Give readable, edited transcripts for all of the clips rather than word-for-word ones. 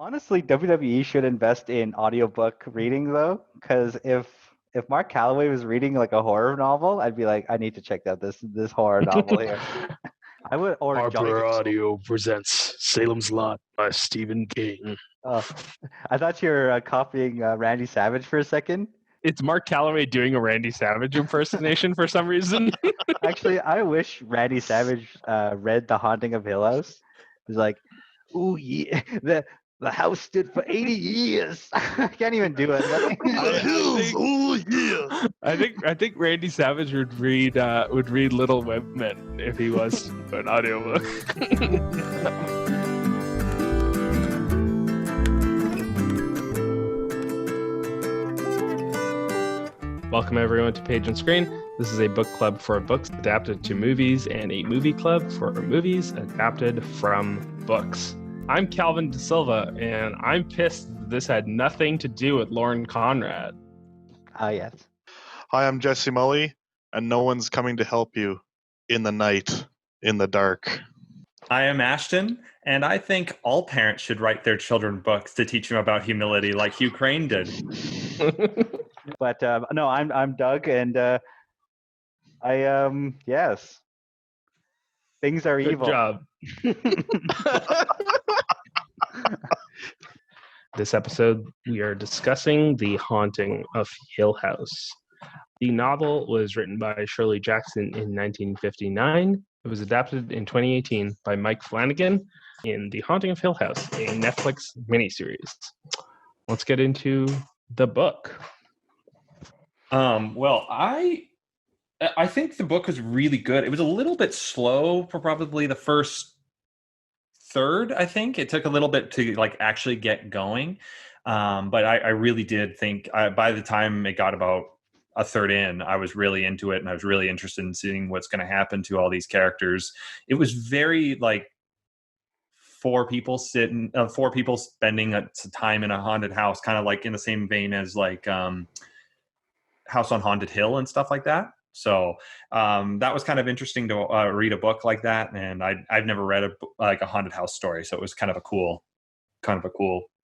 Honestly, WWE should invest in audiobook reading though, because if Mark Calloway was reading like a horror novel, I'd be like, I need to check out this horror novel here. I would, or Johnny. Harper Audio presents Salem's Lot by Stephen King. I thought you were copying Randy Savage for a second. It's Mark Calloway doing a Randy Savage impersonation for some reason. Actually, I wish Randy Savage read The Haunting of Hill House. He's like, ooh yeah, the house stood for 80 years. I can't even do it. I think Randy Savage would read Little Women if he was an audiobook. Welcome everyone to Page and Screen. This is a book club for books adapted to movies and a movie club for movies adapted from books. I'm Calvin De Silva, and I'm pissed this had nothing to do with Lauren Conrad. Yes. Hi, I'm Jesse Mully, and no one's coming to help you in the night, in the dark. I am Ashton, and I think all parents should write their children books to teach them about humility like Hugh Crane did. But no, I'm Doug, and yes, things are Good evil. job. This episode, we are discussing The Haunting of Hill House. The novel was written by Shirley Jackson in 1959. It was adapted in 2018 by Mike Flanagan in The Haunting of Hill House, a Netflix miniseries. Let's get into the book. Well, I think the book was really good. It was a little bit slow for probably the first third. I think it took a little bit to actually get going, but I really did think by the time it got about a third in, I was really into it, and I was really interested in seeing what's going to happen to all these characters. It was very four people spending time in a haunted house, kind of like in the same vein as House on Haunted Hill and stuff like that. So that was kind of interesting to read a book like that, and I've never read a haunted house story, so it was kind of a cool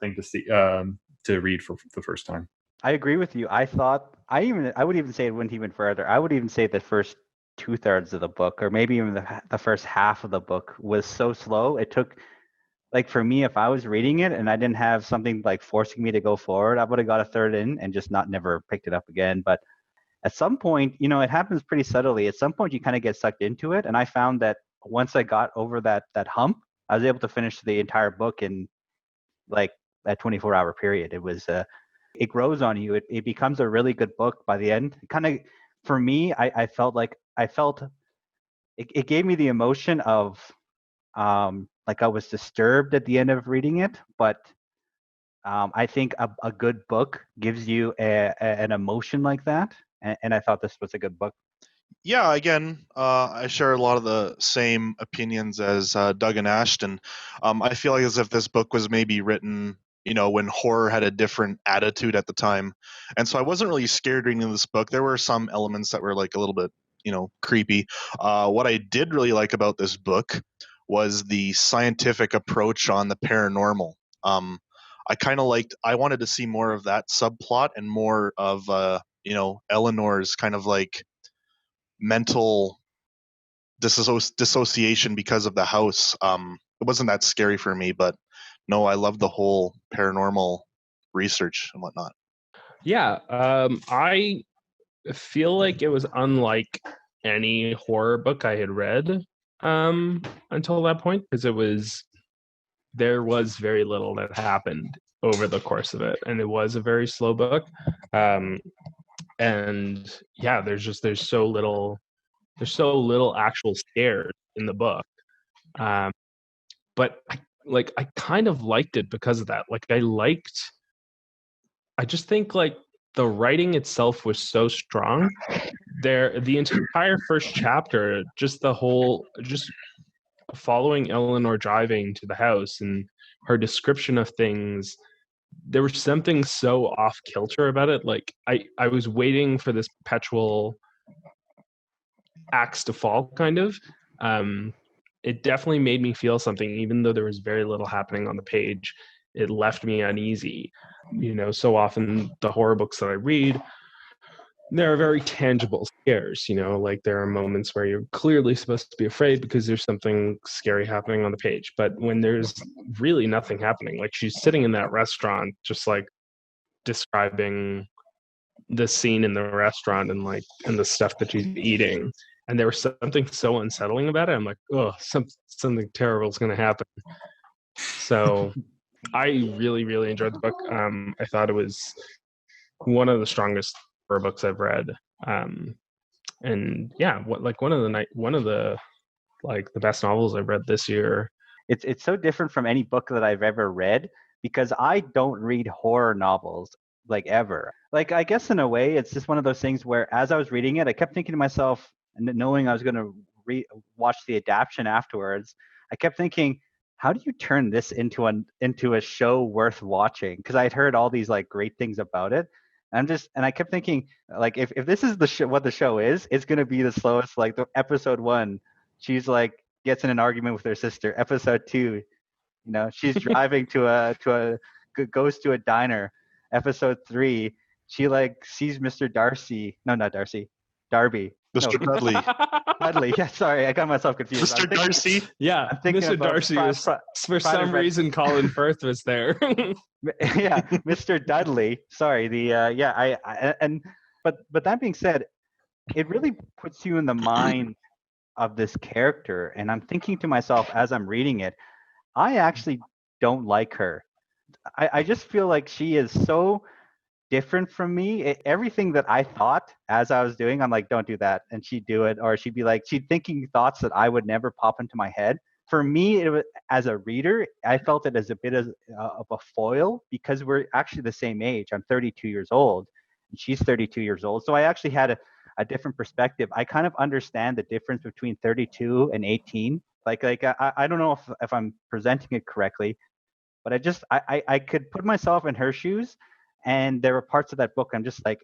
thing to see to read for the first time. I agree with you. I thought I would even say it went even further. I would even say the first 2/3 of the book, or maybe even the first half of the book, was so slow. It took, for me, if I was reading it and I didn't have something forcing me to go forward, I would have got a third in and just never picked it up again. But at some point, it happens pretty subtly. At some point, you kind of get sucked into it. And I found that once I got over that hump, I was able to finish the entire book in that 24-hour period. It was, it grows on you. It becomes a really good book by the end. Kind of, for me, I felt it gave me the emotion of, I was disturbed at the end of reading it, but I think a good book gives you an emotion like that. And I thought this was a good book. Yeah, again, I share a lot of the same opinions as Doug and Ashton. I feel as if this book was maybe written, when horror had a different attitude at the time. And so I wasn't really scared reading this book. There were some elements that were a little bit, creepy. What I did really like about this book was the scientific approach on the paranormal. I wanted to see more of that subplot and more of Eleanor's kind of mental dissociation because of the house. It wasn't that scary for me, but no, I love the whole paranormal research and whatnot. Yeah, I feel like it was unlike any horror book I had read until that point, because there was very little that happened over the course of it, and it was a very slow book. And yeah, there's so little actual scares in the book. But I kind of liked it because of that. I just think the writing itself was so strong. The entire first chapter, just following Eleanor driving to the house and her description of things, there was something so off kilter about it. I was waiting for this perpetual axe to fall, kind of. It definitely made me feel something, even though there was very little happening on the page. it left me uneasy. So often the horror books that I read, there are very tangible scares, like there are moments where you're clearly supposed to be afraid because there's something scary happening on the page. But when there's really nothing happening, like she's sitting in that restaurant, just like describing the scene in the restaurant and the stuff that she's eating. And there was something so unsettling about it. I'm like, oh, something terrible is going to happen. So I really, really enjoyed the book. I thought it was one of the strongest horror books I've read. And yeah, one of the the best novels I've read this year. It's so different from any book that I've ever read because I don't read horror novels like ever. Like I guess in a way it's just one of those things where as I was reading it, I kept thinking to myself, and knowing I was going to watch the adaptation afterwards, I kept thinking, how do you turn this into a show worth watching? Because I'd heard all these like great things about it. And I kept thinking, like, if this is what the show is, it's gonna be the slowest. Like the episode 1, she's like gets in an argument with her sister. Episode 2, she's driving goes to a diner. Episode 3, she like sees Mr. Darcy. No, not Darcy. Darby. Mr. No. Dudley. Dudley. Yeah, sorry, I got myself confused. Mr. Darcy. Yeah, Mr. Darcy was for some reason Colin Firth was there. Yeah, Mr. Dudley. Sorry, but that being said, it really puts you in the mind of this character, and I'm thinking to myself as I'm reading it, I actually don't like her. I just feel like she is so different from me. Everything that I thought as I was doing, I'm like, don't do that, and she'd do it, or she'd thinking thoughts that I would never pop into my head. For me, it was, as a reader, I felt it as a bit of a foil because we're actually the same age. I'm 32 years old, and she's 32 years old. So I actually had a different perspective. I kind of understand the difference between 32 and 18. I don't know if I'm presenting it correctly, but I could put myself in her shoes, and there were parts of that book I'm just like,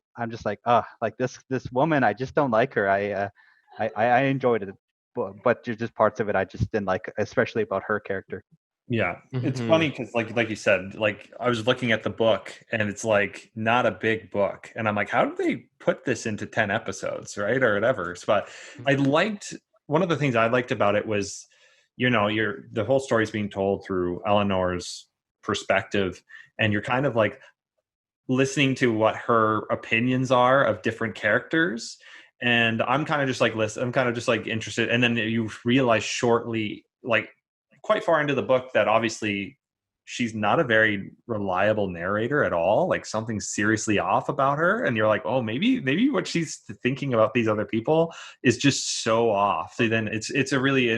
like this woman, I just don't like her. I enjoyed it, but there's just parts of it I just didn't like, especially about her character. Yeah, it's funny because like you said, like I was looking at the book and it's like not a big book, and I'm like, how did they put this into 10 episodes, right, or whatever? But one of the things I liked about it was, the whole story is being told through Eleanor's perspective, and you're kind of like listening to what her opinions are of different characters. And I'm kind of just like interested. And then you realize shortly, like quite far into the book, that obviously she's not a very reliable narrator at all. Like something's seriously off about her. And you're like, oh, maybe what she's thinking about these other people is just so off. So then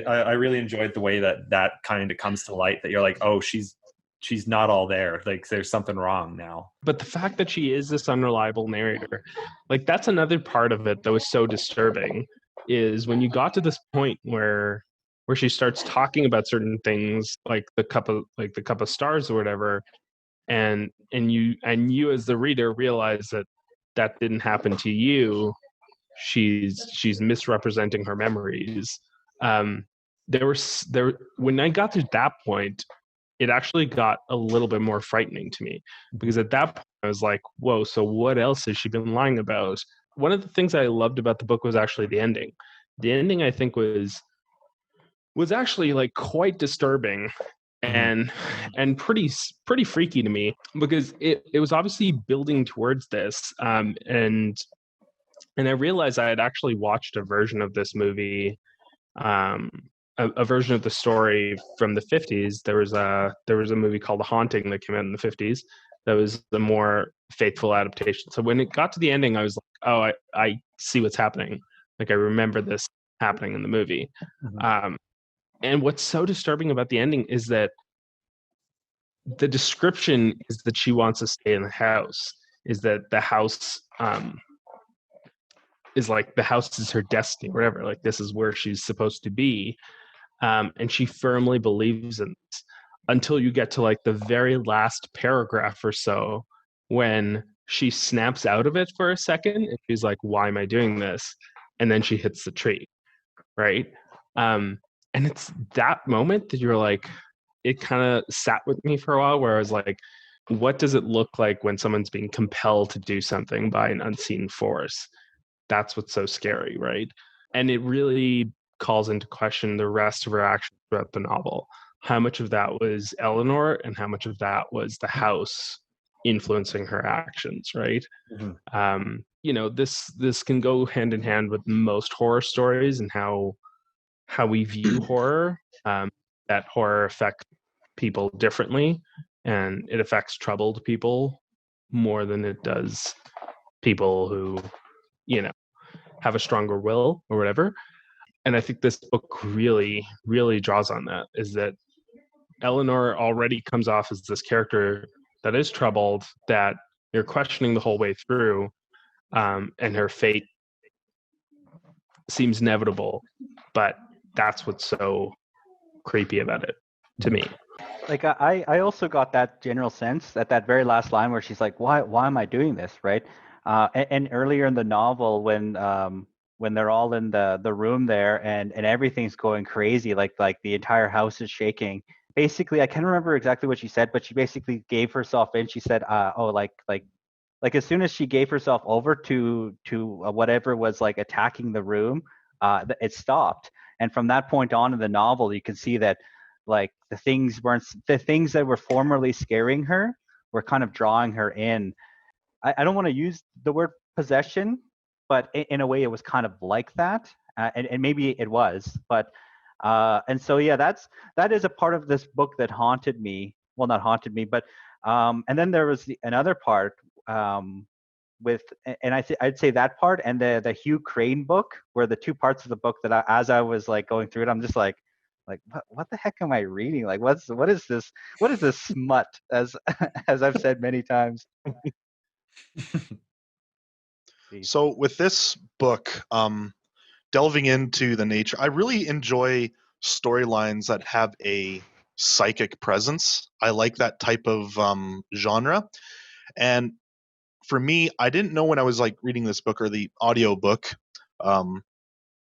I really enjoyed the way that kind of comes to light, that you're like, oh, she's not all there. Like there's something wrong now. But the fact that she is this unreliable narrator, like that's another part of it that was so disturbing, is when you got to this point where she starts talking about certain things, like the cup of stars or whatever, and you as the reader realize that didn't happen to you. She's misrepresenting her memories. When I got to that point, it actually got a little bit more frightening to me, because at that point I was like, whoa, so what else has she been lying about? One of the things I loved about the book was actually the ending. The ending, I think, was actually like quite disturbing and pretty freaky to me, because it was obviously building towards this. And I realized I had actually watched a version of this movie, a version of the story from the 50s. There was a movie called The Haunting that came out in the 50s that was the more faithful adaptation. So when it got to the ending, I was like, oh, I see what's happening. Like I remember this happening in the movie. And what's so disturbing about the ending is that the description is that she wants to stay in the house, is that the house is like, the house is her destiny, or whatever. Like this is where she's supposed to be. And she firmly believes in this, until you get to like the very last paragraph or so, when she snaps out of it for a second and she's like, why am I doing this? And then she hits the tree, right? And it's that moment that you're like, it kind of sat with me for a while, where I was like, what does it look like when someone's being compelled to do something by an unseen force? That's what's so scary, right? And it really calls into question the rest of her actions throughout the novel. How much of that was Eleanor and how much of that was the house influencing her actions, right? This can go hand in hand with most horror stories and how we view horror. That horror affects people differently, and it affects troubled people more than it does people who, have a stronger will or whatever. And I think this book really, really draws on that, is that Eleanor already comes off as this character that is troubled, that you're questioning the whole way through, and her fate seems inevitable, but that's what's so creepy about it to me. Like I also got that general sense at that very last line where she's like, why am I doing this, right? And earlier in the novel when they're all in the room there and everything's going crazy, like the entire house is shaking. Basically, I can't remember exactly what she said, but she basically gave herself in. She said, like as soon as she gave herself over to whatever was like attacking the room, it stopped. And from that point on in the novel, you can see that like the things that were formerly scaring her were kind of drawing her in. I don't want to use the word possession, but in a way it was kind of like that, and maybe it was, but and so yeah, that is a part of this book that haunted me. Well, not haunted me, but and then there was another part with, and I'd say that part and the Hugh Crane book were the two parts of the book that as I was like going through it, I'm just like what the heck am I reading? Like what is this smut, as as I've said many times. So with this book, delving into the nature, I really enjoy storylines that have a psychic presence. I like that type of genre. And for me, I didn't know when I was like reading this book or the audio book,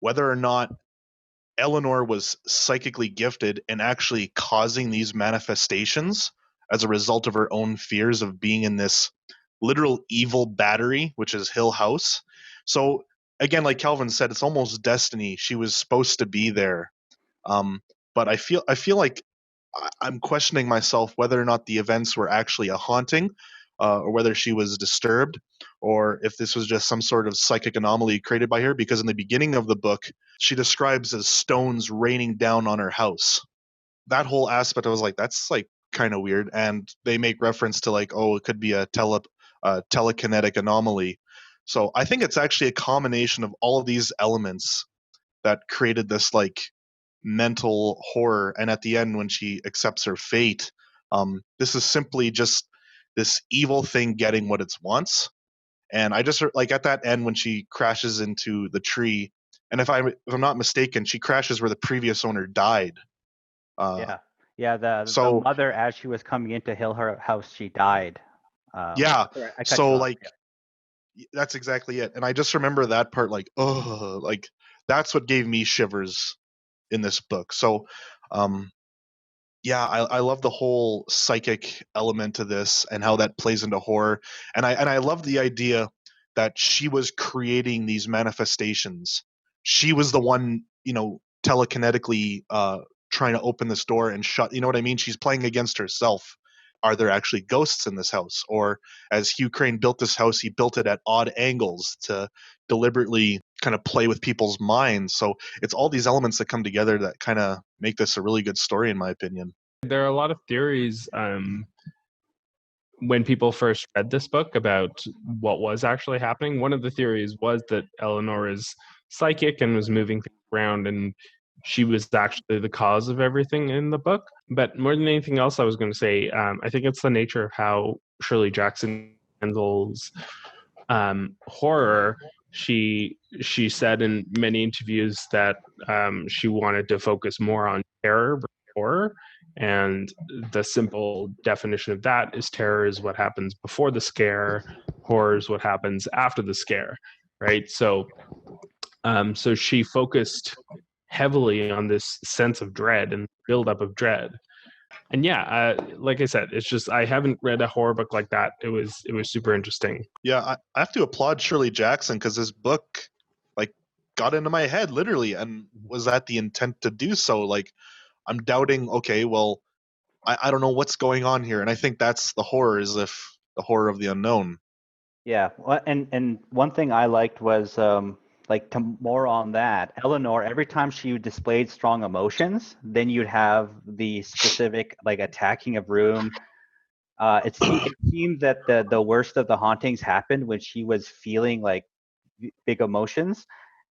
whether or not Eleanor was psychically gifted and actually causing these manifestations as a result of her own fears of being in this literal evil battery, which is Hill House. So again, like Calvin said, it's almost destiny. She was supposed to be there. But I feel like I'm questioning myself whether or not the events were actually a haunting, or whether she was disturbed, or if this was just some sort of psychic anomaly created by her. Because in the beginning of the book, she describes as stones raining down on her house. That whole aspect, I was like, that's like kind of weird. And they make reference to like, oh, it could be a telekinetic anomaly. So I think it's actually a combination of all of these elements that created this like mental horror. And at the end, when she accepts her fate, this is simply just this evil thing getting what it wants. And I just like at that end when she crashes into the tree, and if I'm not mistaken, she crashes where the previous owner died. Yeah. The mother, as she was coming into her house, she died. Yeah. Sorry, I cut So you off. like, that's exactly it. And I just remember that part, like, oh, like that's what gave me shivers in this book. So, yeah, I love the whole psychic element to this and how that plays into horror. And I love the idea that she was creating these manifestations. She was the one, telekinetically trying to open this door and shut. You know what I mean? She's playing against herself. Are there actually ghosts in this house? Or as Hugh Crane built this house, he built it at odd angles to deliberately kind of play with people's minds. So it's all these elements that come together that kind of make this a really good story, in my opinion. There are a lot of theories when people first read this book about what was actually happening. One of the theories was that Eleanor is psychic and was moving things around, and she was actually the cause of everything in the book. But more than anything else, I was going to say, I think it's the nature of how Shirley Jackson handles horror. She said in many interviews that she wanted to focus more on terror versus horror. And the simple definition of that is terror is what happens before the scare, horror is what happens after the scare, right? So she focused heavily on this sense of dread and buildup of dread. And yeah, like I said, it's just I haven't read a horror book like that. It was super interesting. Yeah, I have to applaud Shirley Jackson because this book like got into my head literally, and was that the intent to do so? Like, I'm doubting. Okay, well, I don't know what's going on here, and I think that's the horror, is if the horror of the unknown. Yeah, and one thing I liked was like to more on that. Eleanor, every time she displayed strong emotions, then you'd have the specific like attacking of room. It seemed that the worst of the hauntings happened when she was feeling like big emotions,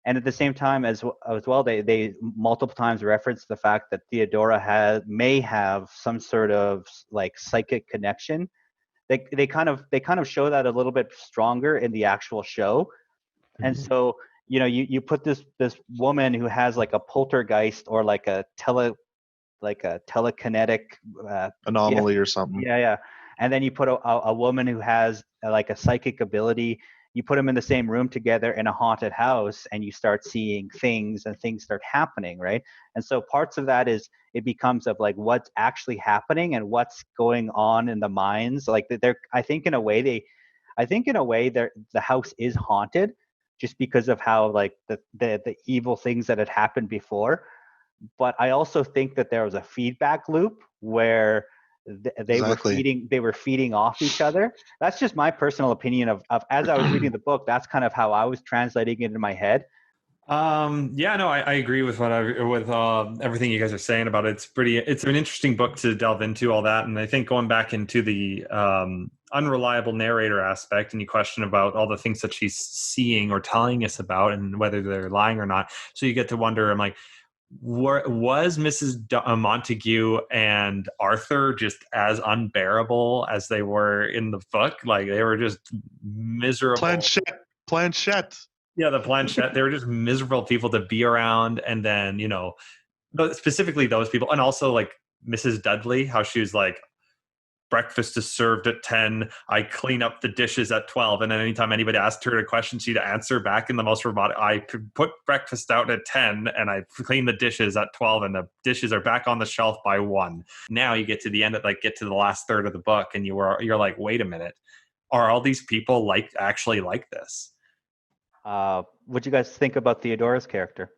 and at the same time as well, they multiple times referenced the fact that Theodora may have some sort of like psychic connection. They kind of show that a little bit stronger in the actual show. And so you put this woman who has like a poltergeist or like a telekinetic gift. Anomaly or something. Yeah. And then you put a woman who has like a psychic ability. You put them in the same room together in a haunted house, and you start seeing things, and things start happening, right? And so parts of that is it becomes of like what's actually happening and what's going on in the minds. Like they're, I think in a way the house is haunted, just because of how like the evil things that had happened before. But I also think that there was a feedback loop where they Exactly. were feeding off each other. That's just my personal opinion of as I was reading the book. That's kind of how I was translating it in my head. Yeah, no, I agree with everything you guys are saying about it. It's an interesting book to delve into all that. And I think going back into the unreliable narrator aspect, and you question about all the things that she's seeing or telling us about and whether they're lying or not. So you get to wonder, I'm like, was Mrs. Montague and Arthur just as unbearable as they were in the book? Like they were just miserable. Planchette. Yeah, the planchette. They were just miserable people to be around. And then, but specifically those people. And also like Mrs. Dudley, how she was like, breakfast is served at 10. I clean up the dishes at 12. And then anytime anybody asked her a question, she'd answer back in the most robotic, I put breakfast out at 10 and I clean the dishes at 12 and the dishes are back on the shelf by 1. Now you get to the end of get to the last third of the book and you're like, wait a minute. Are all these people actually like this? What do you guys think about Theodora's character?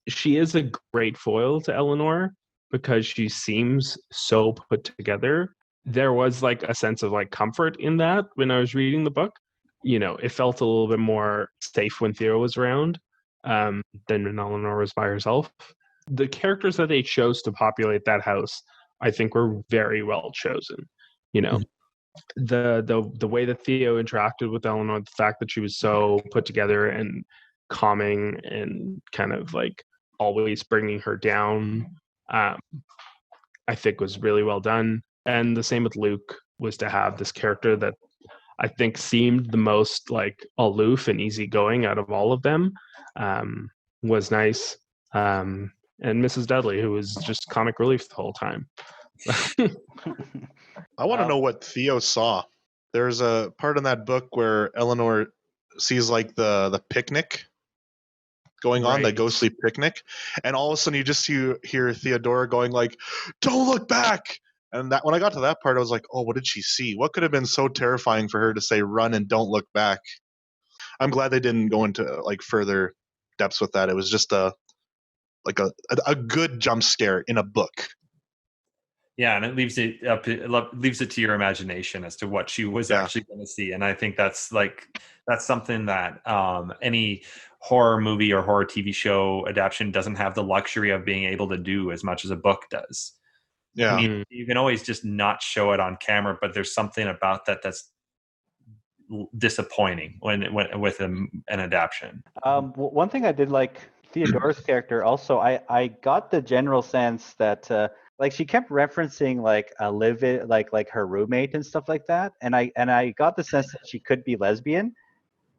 She is a great foil to Eleanor because she seems so put together. There was like a sense of like comfort in that when I was reading the book. It felt a little bit more safe when Theo was around than when Eleanor was by herself. The characters that they chose to populate that house, I think, were very well chosen. The way that Theo interacted with Eleanor, the fact that she was so put together and calming and kind of like always bringing her down, I think was really well done. And the same with Luke, was to have this character that I think seemed the most like aloof and easygoing out of all of them, was nice. And Mrs. Dudley, who was just comic relief the whole time. I want to know what Theo saw. There's a part in that book where Eleanor sees like the picnic going on, the ghostly picnic, and all of a sudden you just hear Theodora going like, "Don't look back!" And that when I got to that part, I was like, "Oh, what did she see? What could have been so terrifying for her to say, 'Run and don't look back'?" I'm glad they didn't go into like further depths with that. It was just a good jump scare in a book. Yeah, and it leaves it to your imagination as to what she was actually going to see. And I think that's something that any horror movie or horror TV show adaptation doesn't have the luxury of being able to do as much as a book does. Yeah, I mean, you can always just not show it on camera, but there's something about that's disappointing with an adaptation. One thing I did like Theodora's character also, I got the general sense that like she kept referencing like a live-in, like her roommate and stuff like that, and I got the sense that she could be lesbian,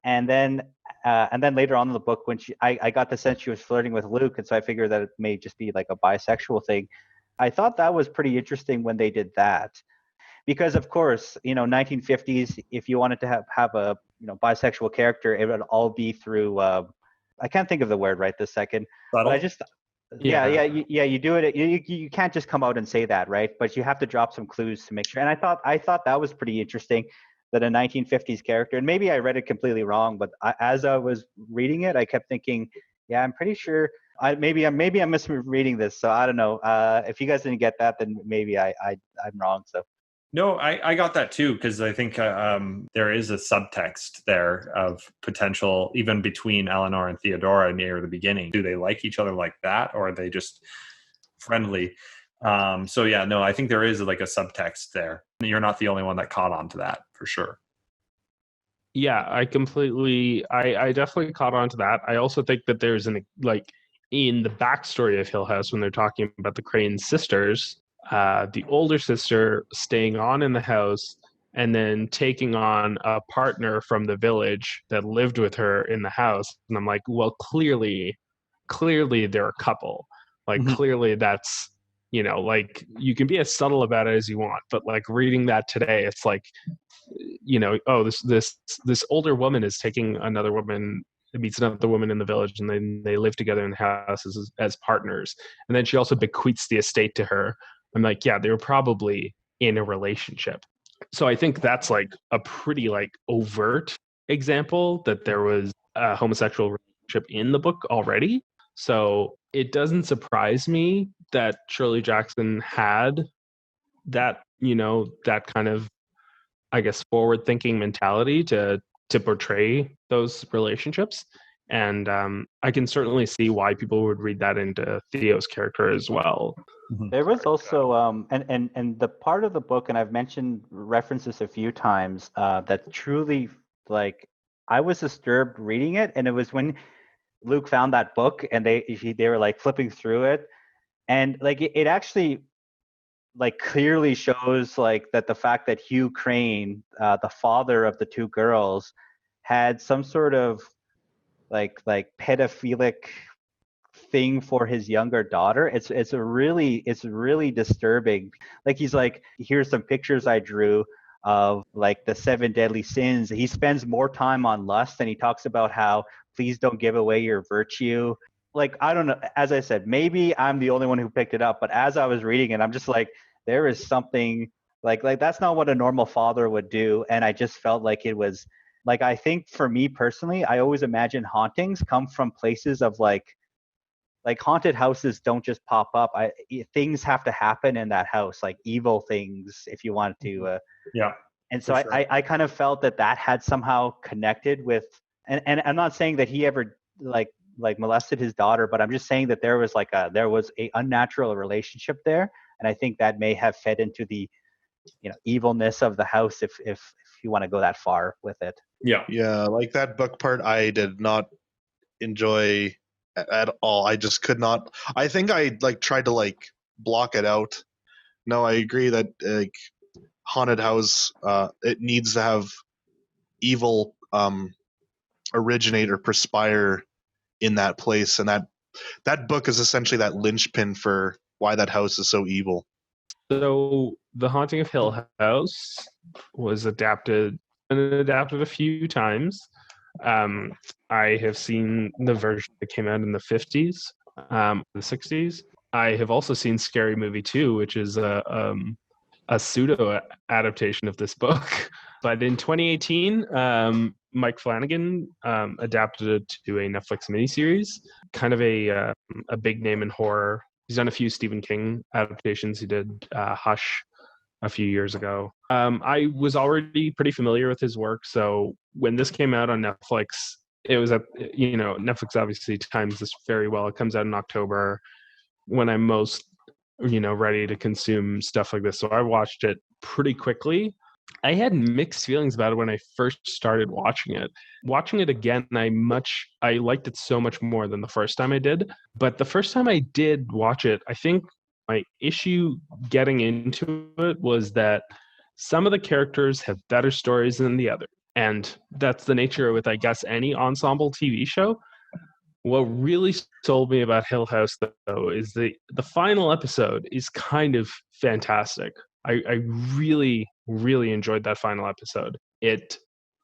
and then later on in the book when I got the sense she was flirting with Luke, and so I figured that it may just be like a bisexual thing. I thought that was pretty interesting when they did that, because of course 1950s, if you wanted to have a bisexual character, it would all be through I can't think of the word right this second, Subtle? but You do it. You can't just come out and say that, right? But you have to drop some clues to make sure. And I thought that was pretty interesting, that a 1950s character, and maybe I read it completely wrong, but as I was reading it, I kept thinking, yeah, I'm pretty sure. Maybe I'm misreading this, so I don't know. If you guys didn't get that, then maybe I'm wrong. So. No, I got that too, because I think there is a subtext there of potential, even between Eleanor and Theodora near the beginning. Do they like each other like that, or are they just friendly? So yeah, no, I think there is like a subtext there. You're not the only one that caught on to that, for sure. Yeah, I definitely caught on to that. I also think that there's in the backstory of Hill House, when they're talking about the Crane sisters, the older sister staying on in the house and then taking on a partner from the village that lived with her in the house. And I'm like, well, clearly they're a couple. Like, clearly that's, like, you can be as subtle about it as you want, but like reading that today, it's like, this older woman is taking another woman, meets another woman in the village, and then they live together in the house as partners. And then she also bequeaths the estate to her. I'm like, yeah, they were probably in a relationship. So I think that's like a pretty like overt example that there was a homosexual relationship in the book already. So it doesn't surprise me that Shirley Jackson had that, that kind of, I guess, forward-thinking mentality to portray those relationships. And I can certainly see why people would read that into Theo's character as well. There was also and the part of the book, and I've mentioned references a few times, that truly, like, I was disturbed reading it, and it was when Luke found that book and they were like flipping through it, and like it actually like clearly shows like that the fact that Hugh Crane, the father of the two girls, had some sort of like pedophilic thing for his younger daughter. It's really disturbing. Like, he's like, here's some pictures I drew of like the 7 deadly sins. He spends more time on lust, and he talks about how, please don't give away your virtue. Like, I don't know, as I said, maybe I'm the only one who picked it up, but as I was reading it, I'm just like, there is something like that's not what a normal father would do. And I just felt like it was like, I think for me personally, I always imagine hauntings come from places of like haunted houses don't just pop up. Things have to happen in that house, like evil things, if you want to. Yeah. And so sure. I kind of felt that had somehow connected with, and I'm not saying that he ever like molested his daughter, but I'm just saying that there was a unnatural relationship there, and I think that may have fed into the evilness of the house, if you want to go that far with it. Yeah, like that book part I did not enjoy at all. I just could not. I think I like tried to like block it out. No, I agree that like haunted house, it needs to have evil originate or perspire in that place, and that book is essentially that linchpin for why that house is so evil. So The Haunting of Hill House was adapted a few times. I have seen the version that came out in the 50s, the 60s. I have also seen Scary Movie 2, which is a pseudo adaptation of this book. But in 2018, Mike Flanagan adapted it to a Netflix miniseries, kind of a big name in horror. He's done a few Stephen King adaptations. He did Hush a few years ago. I was already pretty familiar with his work, so when this came out on Netflix, it was Netflix obviously times this very well. It comes out in October when I'm most ready to consume stuff like this. So I watched it pretty quickly. I had mixed feelings about it when I first started watching it. Watching it again, I liked it so much more than the first time I did. But the first time I did watch it, I think my issue getting into it was that some of the characters have better stories than the other. And that's the nature with, I guess, any ensemble TV show. What really sold me about Hill House, though, is the final episode is kind of fantastic. I really, really enjoyed that final episode. And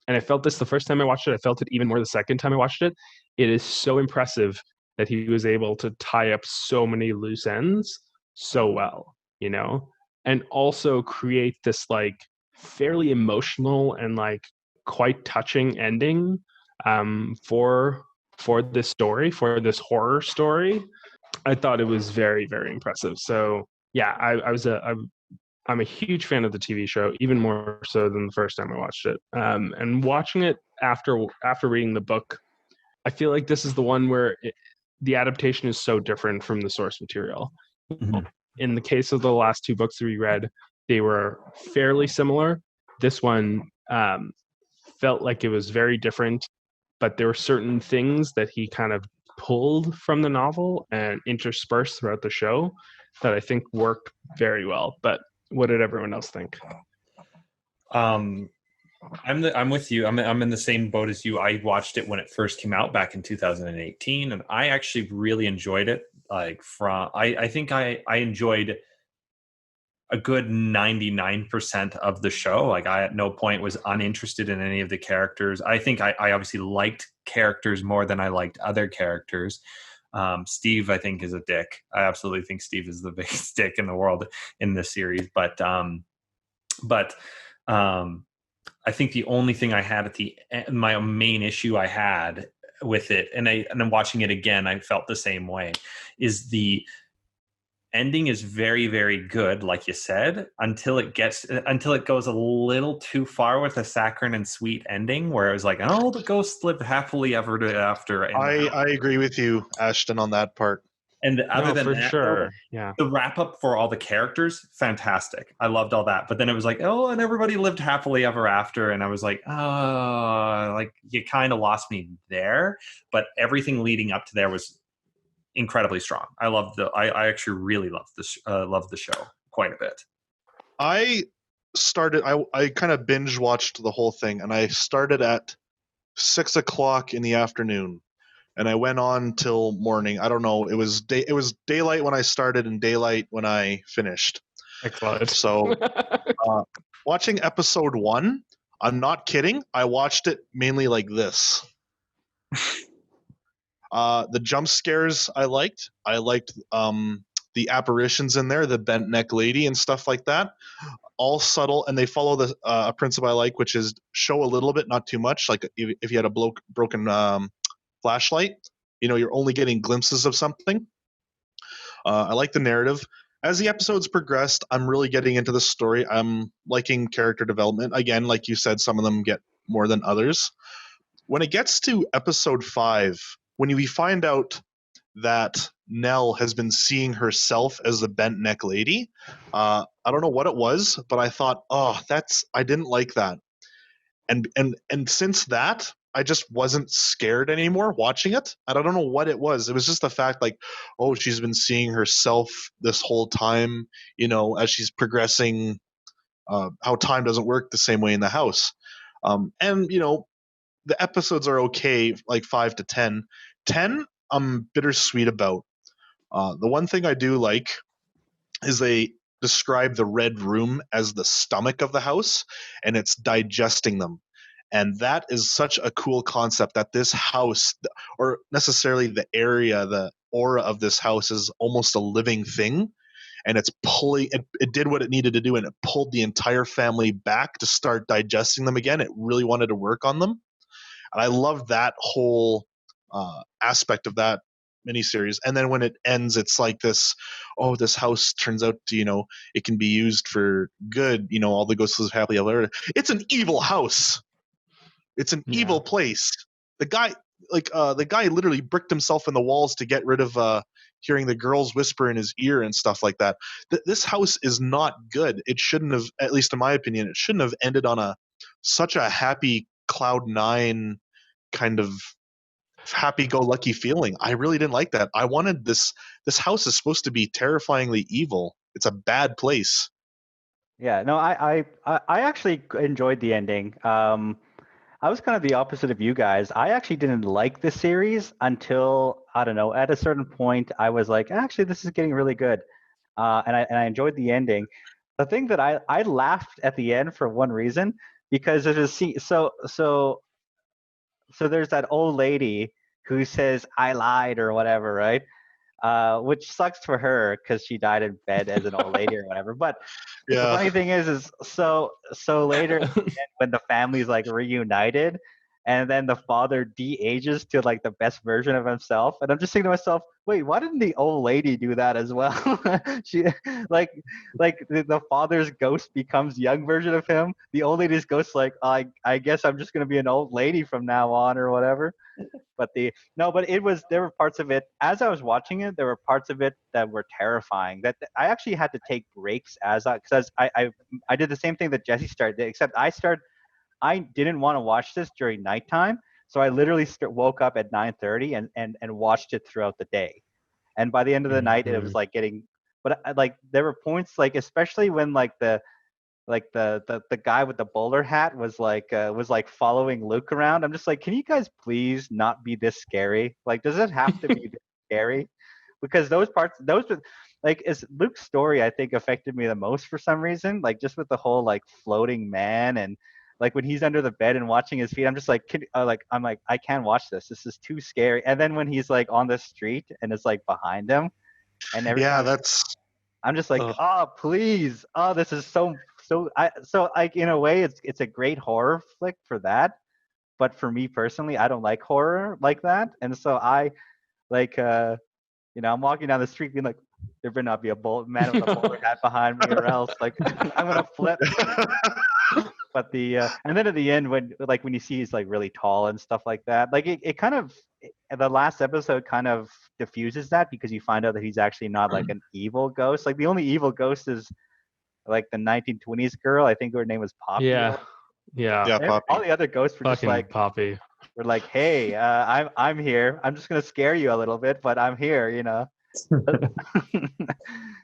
I felt this the first time I watched it. I felt it even more the second time I watched it. It is so impressive that he was able to tie up so many loose ends so well, you know, and also create this like fairly emotional and like quite touching ending for this story, for this horror story. I thought it was very, very impressive. So yeah, I'm a huge fan of the TV show, even more so than the first time I watched it. And watching it after reading the book, I feel like this is the one where the adaptation is so different from the source material. Mhm. In the case of the last two books that we read, they were fairly similar. This one felt like it was very different, but there were certain things that he kind of pulled from the novel and interspersed throughout the show that I think worked very well. But what did everyone else think? I'm with you. I'm in the same boat as you. I watched it when it first came out back in 2018, and I actually really enjoyed it. Like I think I enjoyed a good 99% of the show. Like I at no point was uninterested in any of the characters. I think I obviously liked characters more than I liked other characters. Steve, I think, is a dick. I absolutely think Steve is the biggest dick in the world in this series. But I think the only thing I had at the end, my main issue I had with it, and I'm watching it again, I felt the same way, is the ending is very, very good, like you said, until it goes a little too far with a saccharine and sweet ending, where it was like, oh, the ghosts lived happily ever after. And I agree with you, Ashton, on that part. And other than for that, sure, yeah, the wrap up for all the characters, fantastic. I loved all that. But then it was like, oh, and everybody lived happily ever after. And I was like, oh, like you kind of lost me there. But everything leading up to there was incredibly strong. I actually really loved this. Loved the show quite a bit. I kind of binge watched the whole thing, and I started at 6 o'clock in the afternoon, and I went on till morning. I don't know. It was daylight when I started and daylight when I finished. excellent. So, watching episode 1, I'm not kidding. I watched it mainly like this. The jump scares I liked. I liked the apparitions in there, the bent neck lady and stuff like that. All subtle, and they follow the a principle I like, which is show a little bit, not too much. Like if you had a broken flashlight, you're only getting glimpses of something. I like the narrative. As the episodes progressed, I'm really getting into the story. I'm liking character development. Again, like you said, some of them get more than others. When it gets to episode 5, when we find out that Nell has been seeing herself as the bent neck lady, I don't know what it was, but I thought, I didn't like that. And since that, I just wasn't scared anymore watching it. And I don't know what it was. It was just the fact, like, oh, she's been seeing herself this whole time, as she's progressing, how time doesn't work the same way in the house. And the episodes are okay, like 5 to 10. 10, I'm bittersweet about. The one thing I do like is they describe the red room as the stomach of the house, and it's digesting them. And that is such a cool concept, that this house, or necessarily the area, the aura of this house, is almost a living thing. And it's pulling, it did what it needed to do, and it pulled the entire family back to start digesting them again. It really wanted to work on them. And I love that whole aspect of that miniseries. And then when it ends, it's like this house turns out to, it can be used for good. All the ghosts live happily ever after. It's an evil house. It's an evil place. The guy literally bricked himself in the walls to get rid of hearing the girls whisper in his ear and stuff like that. This house is not good. It shouldn't have, at least in my opinion, it shouldn't have ended on such a happy cloud nine kind of happy-go-lucky feeling. I really didn't like that. I wanted this house is supposed to be terrifyingly evil. It's a bad place. Yeah, no, I actually enjoyed the ending. I was kind of the opposite of you guys. I actually didn't like the series until, I don't know, at a certain point, I was like, actually, this is getting really good. And I enjoyed the ending. The thing that I laughed at the end for one reason, because it is so there's that old lady who says I lied or whatever, right? Which sucks for her because she died in bed as an old lady or whatever. But the Yeah. funny thing is so later when the family's like reunited, and then the father de-ages to like the best version of himself, and I'm just thinking to myself, wait, why didn't the old lady do that as well? She like the father's ghost becomes young version of him. The old lady's ghost like, I guess I'm just gonna be an old lady from now on or whatever. But there were parts of it as I was watching it. There were parts of it that were terrifying. That I actually had to take breaks because I did the same thing that Jesse started, except I didn't want to watch this during nighttime, so I literally woke up at 9:30 and watched it throughout the day. And by the end of the night, it was like getting. But like there were points like especially when like the guy with the bowler hat was like following Luke around. I'm just like, can you guys please not be this scary? Like, does it have to be this scary? Because like is Luke's story I think affected me the most for some reason. Like just with the whole like floating man and like when he's under the bed and watching his feet, I'm just like, I'm like, I can't watch this. This is too scary. And then when he's like on the street and it's like behind him, and every Yeah, time that's. I'm just like, oh, please. Oh, this is so like in a way it's a great horror flick for that. But for me personally, I don't like horror like that. And so I like I'm walking down the street being like, there better not be a man with a bowler hat behind me or else like I'm gonna flip. But and then at the end when you see he's like really tall and stuff like that, like it kind of the last episode kind of diffuses that because you find out that he's actually not like an evil ghost. Like the only evil ghost is like the 1920s girl. I think her name was Poppy. Yeah. Yeah, Poppy. All the other ghosts were just Fucking like Poppy. we're like, hey, I'm here. I'm just gonna scare you a little bit, but I'm here.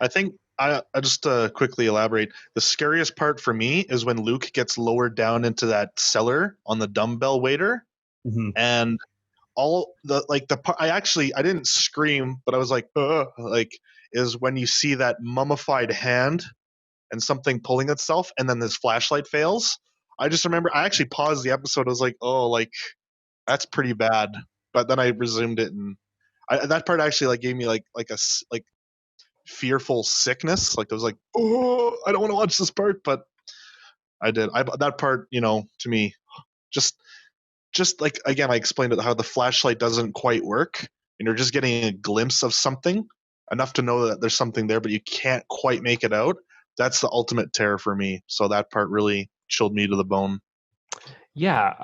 I think I just quickly elaborate. The scariest part for me is when Luke gets lowered down into that cellar on the dumbbell waiter, and all I didn't scream, but I was like, is when you see that mummified hand and something pulling itself, and then this flashlight fails. I just remember I actually paused the episode. I was like, oh, like that's pretty bad. But then I resumed it, and that part actually like gave me like a fearful sickness. Like I was like, oh, I don't want to watch this part, but I did. That part, to me, just like again, I explained it how the flashlight doesn't quite work, and you're just getting a glimpse of something enough to know that there's something there, but you can't quite make it out. That's the ultimate terror for me. So that part really chilled me to the bone. Yeah,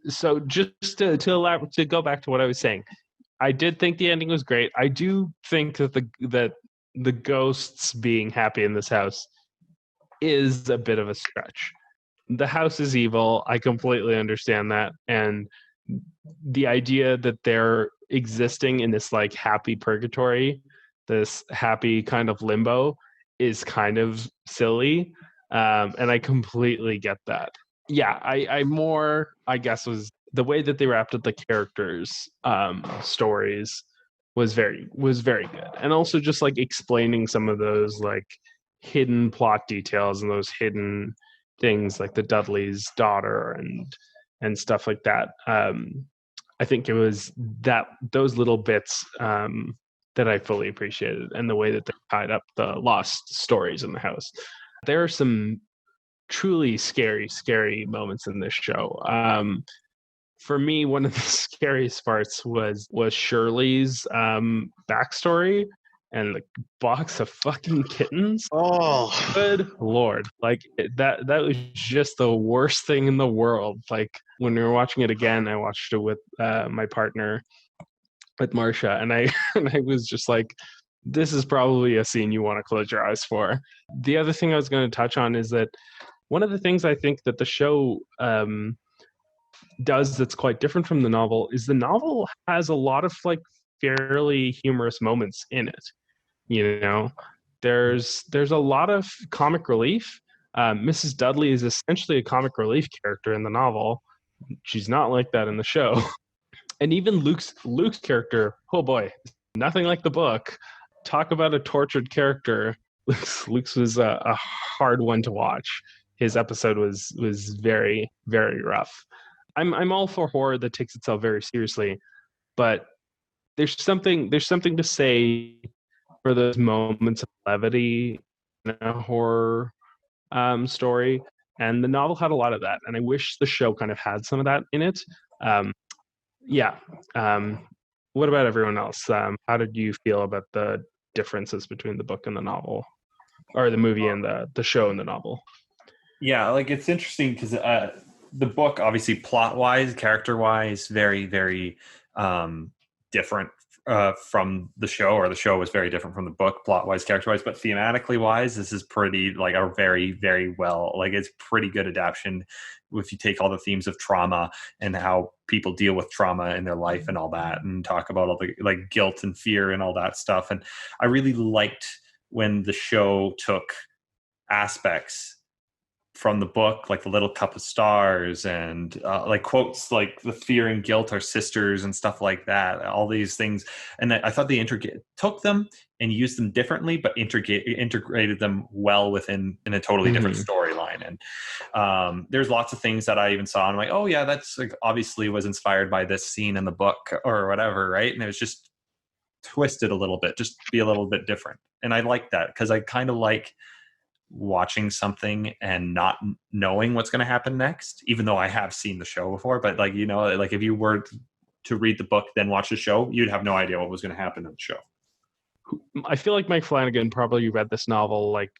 so just to elaborate, to go back to what I was saying, I did think the ending was great. I do think that the ghosts being happy in this house is a bit of a stretch. The house is evil. I completely understand that. And the idea that they're existing in this like happy purgatory, this happy kind of limbo is kind of silly. And I completely get that. Yeah, I guess was the way that they wrapped up the characters' stories was very good. And also just like explaining some of those like hidden plot details and those hidden things like the Dudley's daughter and stuff like that. I think it was those little bits that I fully appreciated, and the way that they tied up the lost stories in the house. There are some truly scary moments in this show. For me, one of the scariest parts was Shirley's backstory and the box of fucking kittens. Oh, good Lord. Like that was just the worst thing in the world. Like when we were watching it again, I watched it with my partner, with Marcia, and I was just like, this is probably a scene you want to close your eyes for. The other thing I was going to touch on is that one of the things I think that the show does that's quite different from the novel is the novel has a lot of like fairly humorous moments in it. There's a lot of comic relief. Mrs. Dudley is essentially a comic relief character in the novel. She's not like that in the show. And even Luke's character, oh boy, nothing like the book. Talk about a tortured character. Luke's was a hard one to watch. His episode was very, very rough. I'm all for horror that takes itself very seriously, but there's something to say for those moments of levity in a horror story, and the novel had a lot of that, and I wish the show kind of had some of that in it. Yeah. What about everyone else? How did you feel about the differences between the book and the novel, or the movie and the show and the novel? Yeah, like it's interesting because the book, obviously, plot-wise, character-wise, very, very different from the show, or the show was very different from the book, plot-wise, character-wise. But thematically-wise, this is pretty like a very, very well, like it's pretty good adaptation. If you take all the themes of trauma and how people deal with trauma in their life and all that, and talk about all the like guilt and fear and all that stuff. And I really liked when the show took aspects from the book, like the little cup of stars, and like quotes like the fear and guilt are sisters and stuff like that, all these things. And I thought they took them and used them differently, but integrated them well within in a totally different storyline. And there's lots of things that I even saw, and I'm like, oh yeah, that's like obviously was inspired by this scene in the book or whatever, right? And it was just twisted a little bit, just be a little bit different. And I like that because I kind of like watching something and not knowing what's going to happen next, even though I have seen the show before. But like, you know, like if you were to read the book then watch the show, you'd have no idea what was going to happen in the show. I feel like Mike Flanagan probably read this novel like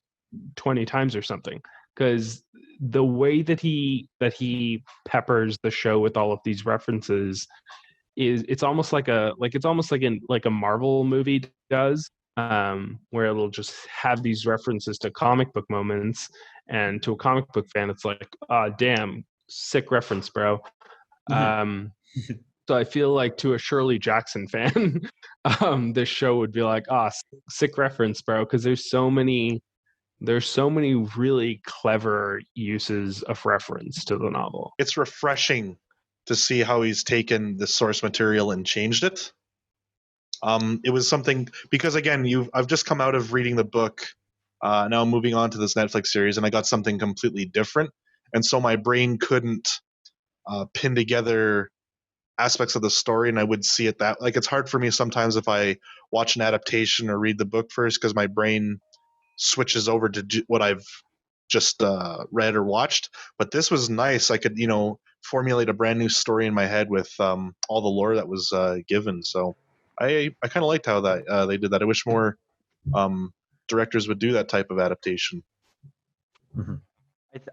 20 times or something, because the way that he peppers the show with all of these references is it's almost like a Marvel movie does, where it'll just have these references to comic book moments, and to a comic book fan, it's like, damn, sick reference, bro. So I feel like to a Shirley Jackson fan, this show would be like, sick reference, bro, because there's so many really clever uses of reference to the novel. It's refreshing to see how he's taken the source material and changed it. It was something, because again, I've just come out of reading the book. Now I'm moving on to this Netflix series, and I got something completely different. And so my brain couldn't pin together aspects of the story, and I would see it that, like, it's hard for me sometimes if I watch an adaptation or read the book first, because my brain switches over to what I've just read or watched. But this was nice. I could, formulate a brand new story in my head with all the lore that was given. So I kind of liked how that they did that. I wish more directors would do that type of adaptation.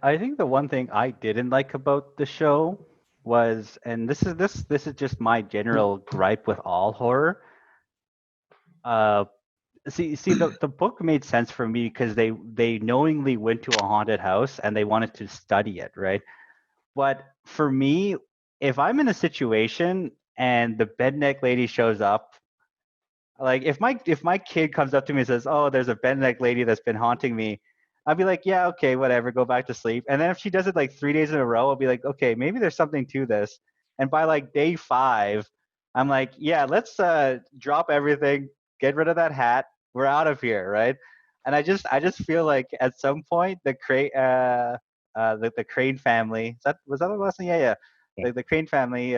I think the one thing I didn't like about the show was, and this is just my general gripe with all horror. See, the book made sense for me because they knowingly went to a haunted house and they wanted to study it, right? But for me, if I'm in a situation and the bedneck lady shows up, like if my kid comes up to me and says, "Oh, there's a bedneck lady that's been haunting me," I'll be like, "Yeah, okay, whatever, go back to sleep." And then if she does it like 3 days in a row, I'll be like, "Okay, maybe there's something to this." And by like day 5, I'm like, "Yeah, let's drop everything, get rid of that hat, we're out of here," right? And I just feel like at some point the Crane family, was that the last thing? Yeah. The Crane family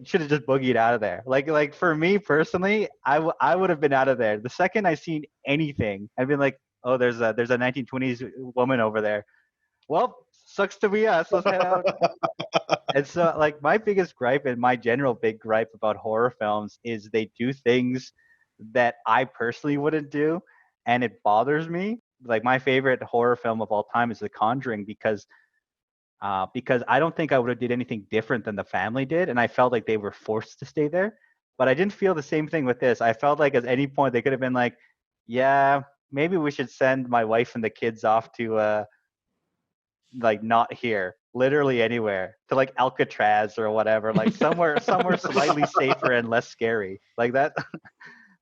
should have just boogied out of there. Like for me personally, I would have been out of there the second I seen anything. I've been like, oh, there's a 1920s woman over there. Well, sucks to be us. Let's head out. And so, like, my biggest gripe and my general big gripe about horror films is they do things that I personally wouldn't do, and it bothers me. Like, my favorite horror film of all time is The Conjuring because I don't think I would have did anything different than the family did, and I felt like they were forced to stay there. But I didn't feel the same thing with this. I felt like at any point they could have been like, yeah, maybe we should send my wife and the kids off to like not here, literally anywhere, to like Alcatraz or whatever, like somewhere slightly safer and less scary. Like that.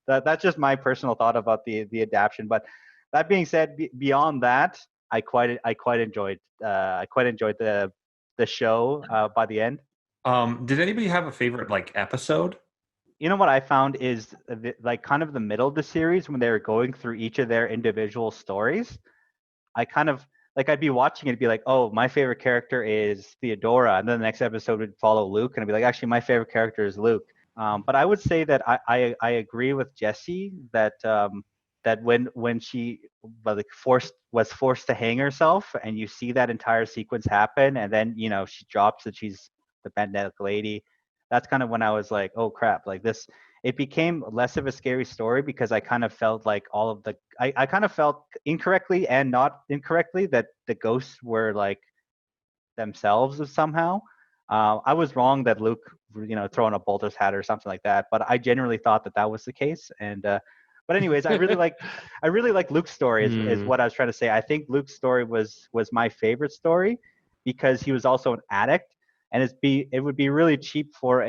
That's just my personal thought about the adaptation. But that being said, beyond that, I quite enjoyed the show by the end. Did anybody have a favorite like episode? You know what I found is like kind of the middle of the series when they were going through each of their individual stories. I kind of like I'd be watching it and be like, oh, my favorite character is Theodora, and then the next episode would follow Luke, and I'd be like, actually, my favorite character is Luke. But I would say that I agree with Jesse that that when she like was forced to hang herself, and you see that entire sequence happen, and then she drops that she's the magnetic lady. That's kind of when I was like, oh crap, like this. It became less of a scary story because I kind of felt like I kind of felt incorrectly and not incorrectly that the ghosts were like themselves somehow. I was wrong that Luke, throwing a Boulder's hat or something like that, but I genuinely thought that was the case. And but anyways, I really like Luke's story is what I was trying to say. I think Luke's story was my favorite story because he was also an addict, and it would be really cheap for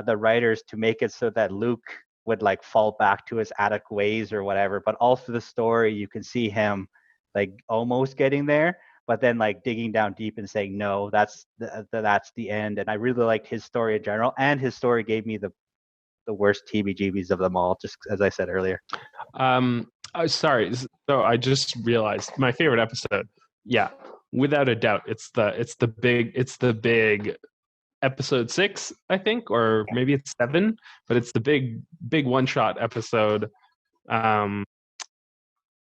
the writers to make it so that Luke would like fall back to his addict ways or whatever. But all through the story, you can see him like almost getting there, but then like digging down deep and saying, no, that's the end. And I really liked his story in general, and his story gave me the worst TBGBs of them all, just as I said earlier. Sorry, so I just realized my favorite episode. Yeah, without a doubt, it's the big episode 6, I think, or maybe it's 7, but it's the big one-shot episode.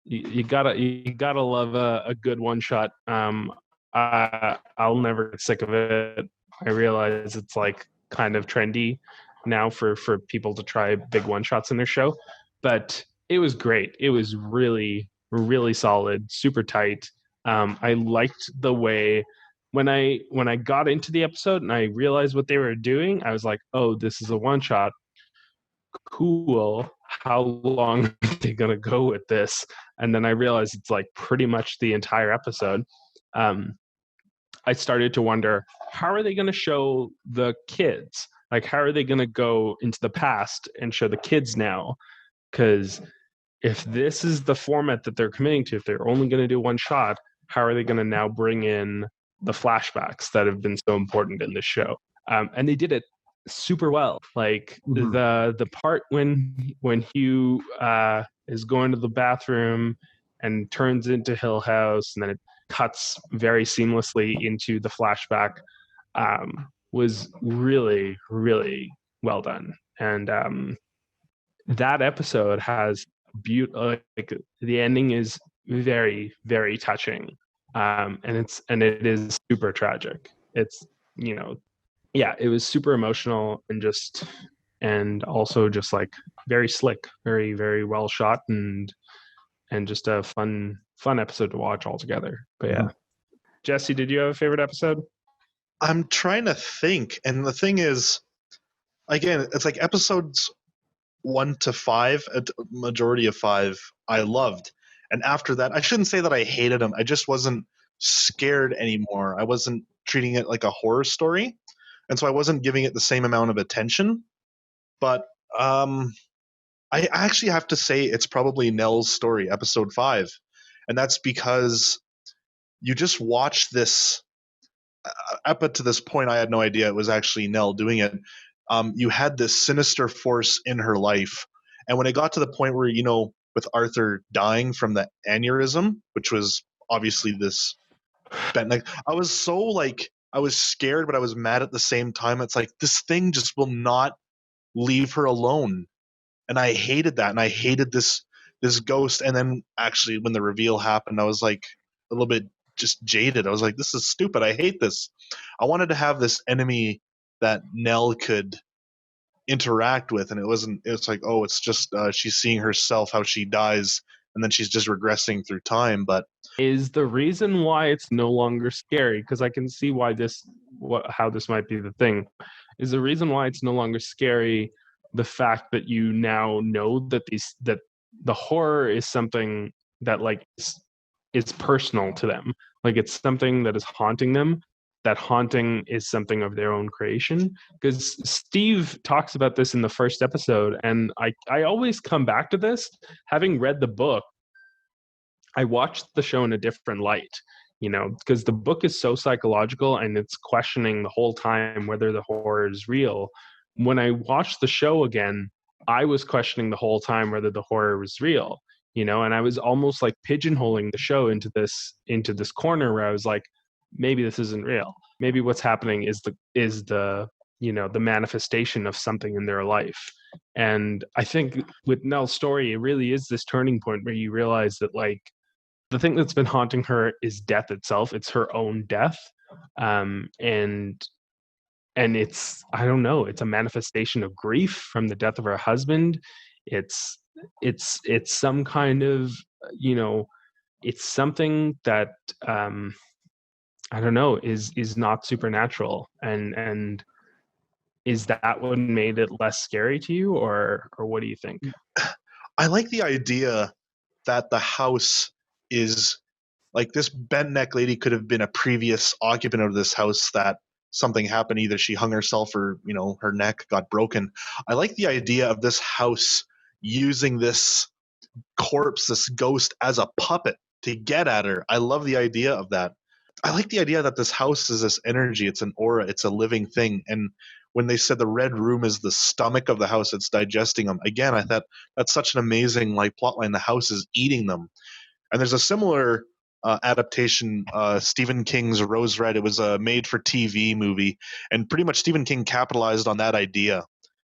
You gotta love a good one-shot. I'll never get sick of it. I realize it's like kind of trendy now for people to try big one-shots in their show, but it was great. It was really, really solid, super tight. I liked the way when I got into the episode and I realized what they were doing, I was like, oh, this is a one-shot. Cool. How long are they gonna go with this? And then I realized it's like pretty much the entire episode. I started to wonder, how are they going to show the kids? Like, how are they going to go into the past and show the kids now? Because if this is the format that they're committing to, if they're only going to do one shot, how are they going to now bring in the flashbacks that have been so important in this show? And they did it super well. Like the part when Hugh is going to the bathroom and turns into Hill House, and then it cuts very seamlessly into the flashback, was really, really well done. And that episode has like the ending is very, very touching, and it is super tragic. It's it was super emotional and also just like very slick, very, very well shot, and just a fun episode to watch altogether. But yeah. Jesse, did you have a favorite episode? I'm trying to think, and the thing is, again, it's like episodes 1 to 5, a majority of 5, I loved, and after that, I shouldn't say that I hated them. I just wasn't scared anymore. I wasn't treating it like a horror story, and so I wasn't giving it the same amount of attention. But I actually have to say it's probably Nell's story, episode 5, and that's because you just watch this. Up to this point, I had no idea it was actually Nell doing it. You had this sinister force in her life, and when it got to the point where, with Arthur dying from the aneurysm, which was obviously this bent neck, I was so like, I was scared, but I was mad at the same time. It's like, this thing just will not leave her alone, and I hated that, and I hated this ghost. And then actually, when the reveal happened, I was like a little bit just jaded. I was like, this is stupid. I hate this. I wanted to have this enemy that Nell could interact with, and it's like, oh, it's just she's seeing herself, how she dies, and then she's just regressing through time. But is the reason why it's no longer scary, because I can see why how this might be the thing, is the reason why it's no longer scary the fact that you now know that the horror is something that like is personal to them. Like, it's something that is haunting them. That haunting is something of their own creation. Because Steve talks about this in the first episode, and I always come back to this. Having read the book, I watched the show in a different light, because the book is so psychological and it's questioning the whole time whether the horror is real. When I watched the show again, I was questioning the whole time whether the horror was real, and I was almost like pigeonholing the show into this corner where I was like, maybe this isn't real. Maybe what's happening is the the manifestation of something in their life. And I think with Nell's story, it really is this turning point where you realize that like the thing that's been haunting her is death itself. It's her own death. And it's, I don't know, it's a manifestation of grief from the death of her husband. It's some kind of, it's something that I don't know, is not supernatural. And is that what made it less scary to you, or what do you think? I like the idea that the house is like this bent neck lady could have been a previous occupant of this house, that something happened, either she hung herself or her neck got broken. I like the idea of this house using this corpse, this ghost, as a puppet to get at her. I love the idea of that. I like the idea that this house is this energy, it's an aura, it's a living thing. And when they said the red room is the stomach of the house, it's digesting them, again, I thought that's such an amazing like plotline. The house is eating them. And there's a similar adaptation, Stephen King's Rose Red. It was a made-for-TV movie, and pretty much Stephen King capitalized on that idea.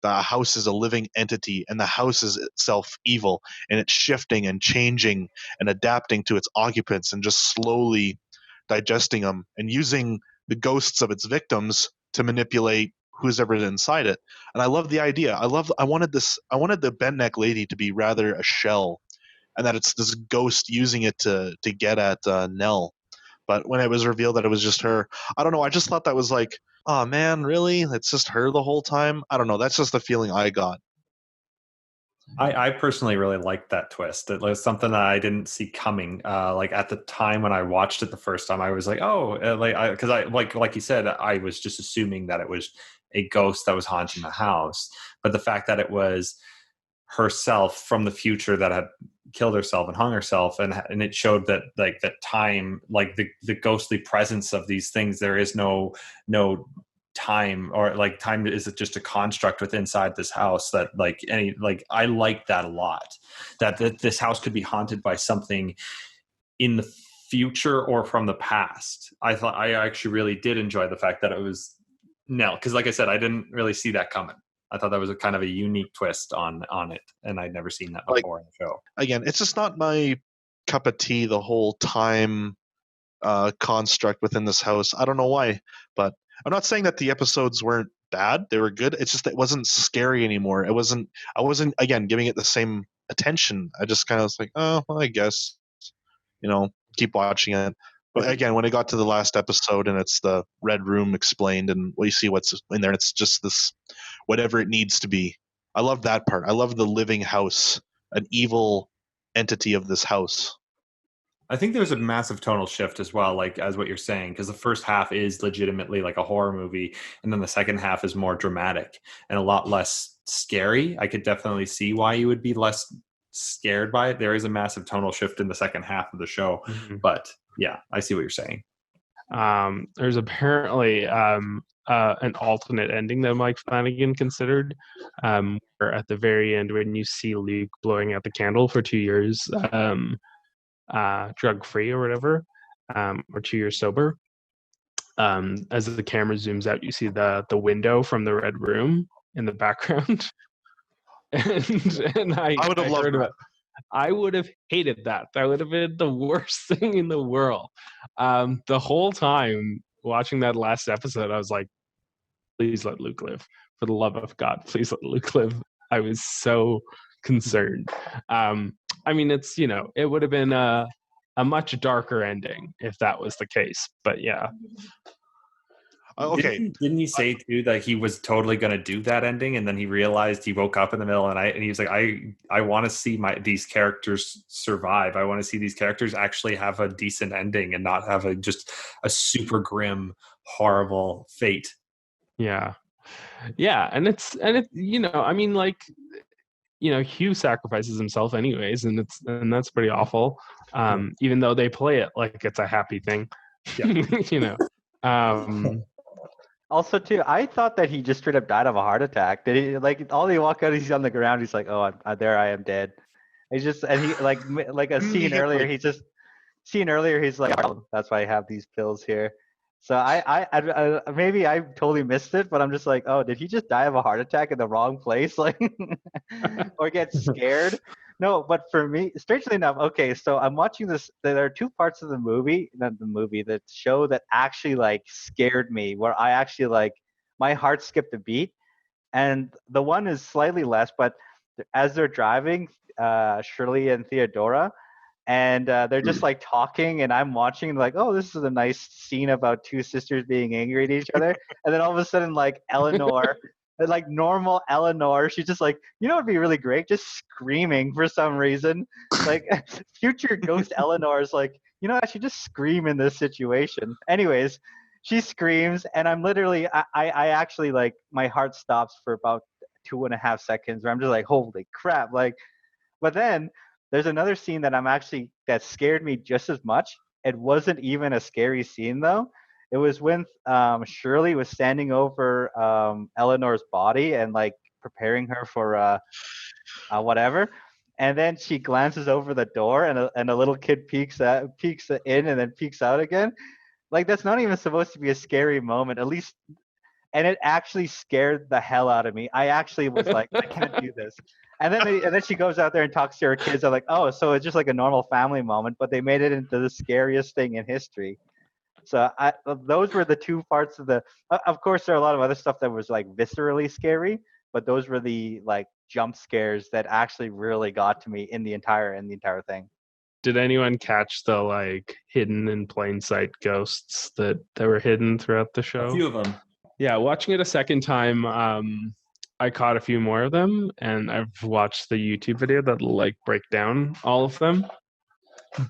The house is a living entity, and the house is itself evil, and it's shifting and changing and adapting to its occupants and just slowly digesting them and using the ghosts of its victims to manipulate who's ever inside it. And I love the idea. I wanted the bent neck lady to be rather a shell, and that it's this ghost using it to get at Nell. But when it was revealed that it was just her, I don't know. I just thought that was like, oh man, really? It's just her the whole time? I don't know. That's just the feeling I got. I personally really liked that twist. It was something that I didn't see coming. Like at the time when I watched it the first time, I was like, oh, because like you said, I was just assuming that it was a ghost that was haunting the house. But the fact that it was herself from the future that had killed herself and hung herself, and it showed that like that time, like the ghostly presence of these things, there is no time, or like time is just a construct within inside this house, that like I like that a lot, that this house could be haunted by something in the future or from the past. I actually really did enjoy the fact that it was Nell, because like I said, I didn't really see that coming. I thought that was a kind of a unique twist on it, and I'd never seen that before in the show. Again, it's just not my cup of tea, the whole time construct within this house. I don't know why, but I'm not saying that the episodes weren't bad. They were good. It's just it wasn't scary anymore. I wasn't again giving it the same attention. I just kind of was like, oh, well, I guess, keep watching it. But again, when it got to the last episode and it's the red room explained and you see what's in there, it's just this whatever it needs to be. I love that part. I love the living house, an evil entity of this house. I think there's a massive tonal shift as well, like as what you're saying, because the first half is legitimately like a horror movie, and then the second half is more dramatic and a lot less scary. I could definitely see why you would be less scared by it. There is a massive tonal shift in the second half of the show, but yeah, I see what you're saying. There's apparently an alternate ending that Mike Flanagan considered, where at the very end, when you see Luke blowing out the candle for 2 years, drug free or whatever, or 2 years sober, as the camera zooms out, you see the window from the red room in the background. and I would have loved that. I would have hated that. That would have been the worst thing in the world. The whole time watching that last episode, I was like, please let Luke live. For the love of God, please let Luke live. I was so concerned. I mean, it's, it would have been a much darker ending if that was the case. But yeah. Okay. Didn't he say too that he was totally going to do that ending, and then he realized, he woke up in the middle of the night and he was like, I want to see these characters survive. I want to see these characters actually have a decent ending and not have just a super grim, horrible fate. Yeah. Yeah, and it's I mean, like, Hugh sacrifices himself anyways, and that's pretty awful. Even though they play it like it's a happy thing. Yeah. Also, too, I thought that he just straight up died of a heart attack. Did he, like, all he walk out, he's on the ground, he's like, oh, there I am dead. He's just, and he like a scene earlier, he's like, oh, that's why I have these pills here. So I maybe I totally missed it, but I'm just like, oh, did he just die of a heart attack in the wrong place, like, or get scared? No, but for me, strangely enough, okay, so I'm watching this. There are two parts of the movie, not the movie, the show that actually like scared me, where I actually like my heart skipped a beat, and the one is slightly less, but as they're driving, Shirley and Theodora, and they're just like talking, and I'm watching like, oh, this is a nice scene about two sisters being angry at each other, and then all of a sudden like Eleanor, like normal Eleanor, she's just like, you know, it'd be really great, just screaming for some reason, like future ghost Eleanor is like, you know, I should just scream in this situation. Anyways, she screams, and I'm literally, I actually like my heart stops for about 2.5 seconds, where I'm just like, holy crap, like, but then there's another scene that scared me just as much. It wasn't even a scary scene though. It was when Shirley was standing over Eleanor's body and like preparing her for whatever. And then she glances over the door, and a little kid peeks in and then peeks out again. Like that's not even supposed to be a scary moment, at least. And it actually scared the hell out of me. I actually was like, I can't do this. And then she goes out there and talks to her kids. I'm like, oh, so it's just like a normal family moment, but they made it into the scariest thing in history. So those were the two parts of the. Of course, there are a lot of other stuff that was like viscerally scary, but those were the like jump scares that actually really got to me in the entire thing. Did anyone catch the like hidden in plain sight ghosts that were hidden throughout the show? A few of them. Yeah, watching it a second time, I caught a few more of them, and I've watched the YouTube video that'll like break down all of them.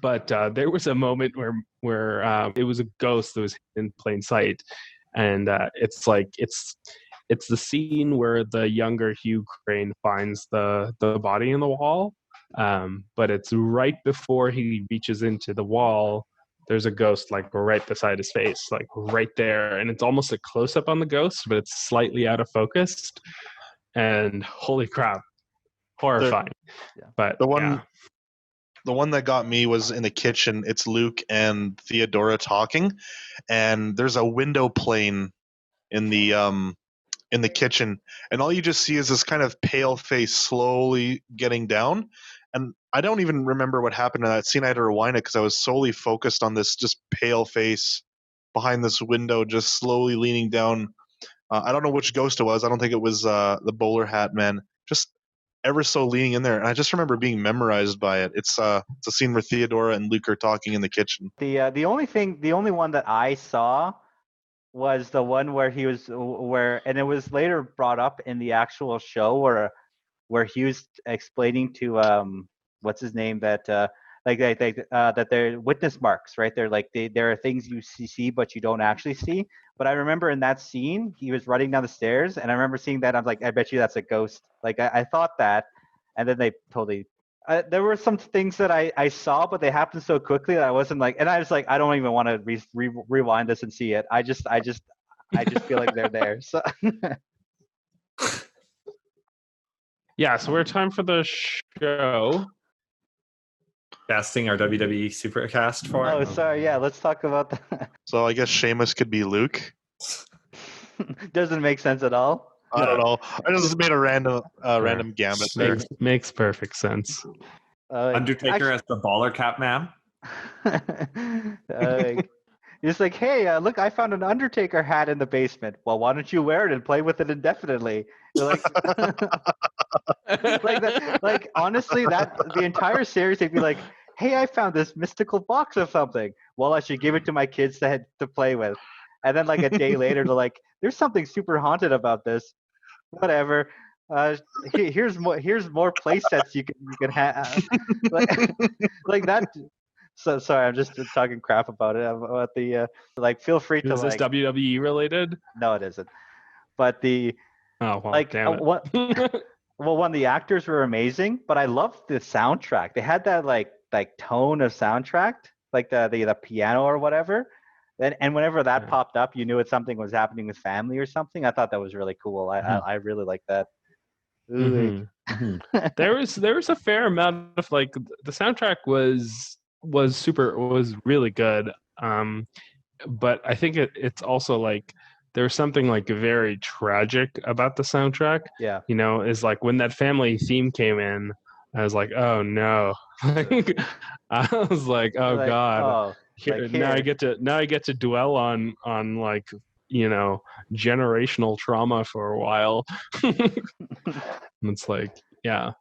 But there was a moment where it was a ghost that was in plain sight, and it's the scene where the younger Hugh Crane finds the body in the wall, but it's right before he reaches into the wall. There's a ghost like right beside his face, like right there, and it's almost a close up on the ghost, but it's slightly out of focus. And holy crap, horrifying! But the one that got me was in the kitchen. It's Luke and Theodora talking, and there's a window plane in the kitchen, and all you just see is this kind of pale face slowly getting down. And I don't even remember what happened in that scene. I had to rewind it because I was solely focused on this just pale face behind this window, just slowly leaning down. I don't know which ghost it was. I don't think it was the bowler hat man. Just ever so leaning in there, and I just remember being memorized by it. It's a scene where Theodora and Luke are talking in the kitchen. The only one that I saw was the one where and it was later brought up in the actual show where he was explaining to what's his name that that they're witness marks, right? They're like there are things you see but you don't actually see. But I remember in that scene he was running down the stairs, and I remember seeing that. I'm like, I bet you that's a ghost. Like I thought that, and then they totally. There were some things that I saw, but they happened so quickly that I wasn't like, and I was like, I don't even want to rewind this and see it. I just feel like they're there. So yeah, so we're time for the show. Casting our WWE Supercast for. Oh, sorry. Yeah, let's talk about that. So I guess Sheamus could be Luke. Doesn't make sense at all. I don't know. I just made a random gambit there. Makes perfect sense. Undertaker as the baller cap man. He's like, hey, look, I found an Undertaker hat in the basement. Well, why don't you wear it and play with it indefinitely? You're like, like honestly, that the entire series, they'd be like, hey, I found this mystical box of something. Well, I should give it to my kids to play with. And then like a day later, they're like, there's something super haunted about this. Whatever. Here's more play sets you can have. like that. So sorry, I'm just talking crap about it. About the like, feel free to. Is this WWE related? No, it isn't. But well, damn it. Well, one, the actors were amazing, but I loved the soundtrack. They had that like tone of soundtrack, like the piano or whatever. And whenever that popped up, you knew something was happening with family or something. I thought that was really cool. I really like that. Mm-hmm. There was a fair amount of like the soundtrack was really good. but I think it's also like there's something like very tragic about the soundtrack. Yeah. You know, is like when that family theme came in, I was like, oh no. Like, I was like, oh You're like, God. oh, like Now I here. get to dwell on like, you know, generational trauma for a while. And it's like, yeah.